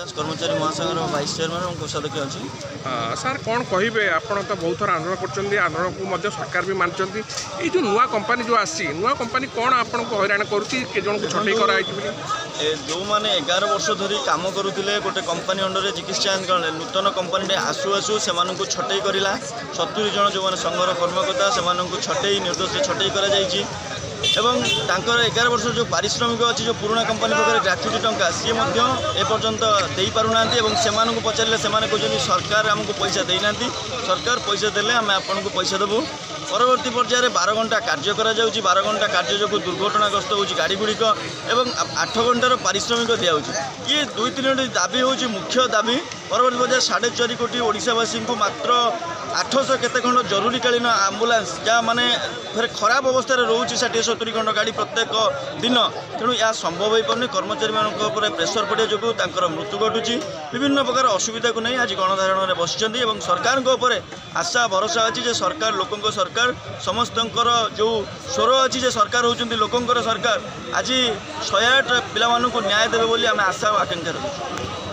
महाराज कर्मचारी महासंघर vice chairman कोषाध्यक्ष अच्छी। सार कौन कहे आप तो बहुत थर आंदोलन कर आंदोलन को सरकार भी मानते ये जो नुआ कंपानी जो आसी नुआ कंपानी कौन आपको हैरान करुँच जन को छटई कराई जो मैंने 11 वर्ष धरी कम करुले गोटे कंपानी अंडर चिकित्सा नूतन कंपानी आसु आसु से छटई करला 70 जन जो मैंने संघर कर्मकर्ता से छटई निर्दोष छटई कर 11 वर्ष जो पारिश्रमिक अच्छी जो पुराना कंपानी पाखे ग्राच्युटी टंका सी एपर्यंत दे पारना से पचारे से कहते सरकार आमको पैसा देना सरकार पैसा देले आम आपन को पैसा देवु परवर्ती पर्यायर 12 घंटा कार्य करा 12 घंटा कार्य जो दुर्घटनाग्रस्त हो गाड़ी गुड़िक और 8 घंटार पारिश्रमिक दिया ये 2-3 दाबी हूँ मुख्य दाबी परवर्ती पर्यायर 4.5 कोटी ओडिशावासी को मात्र 800 केते खंड जरूरीकालीन आम्बुलांस जहाँ माने फिर खराब अवस्था रोच 60-70 खंड गाड़ी प्रत्येक दिन तेणु यह संभव हो पारे कर्मचारी मानक प्रेसर पड़ा जो मृत्यु घटुची विभिन्न प्रकार असुविधा को नहीं आज गणधारण में बस सरकार आशा भरोसा अच्छी सरकार लोकों सरकार समस्त जो स्वर अच्छी सरकार होती लोकों सरकार आज 108 पिला न्याय देवे आम आशा आकांक्षा रखुँ।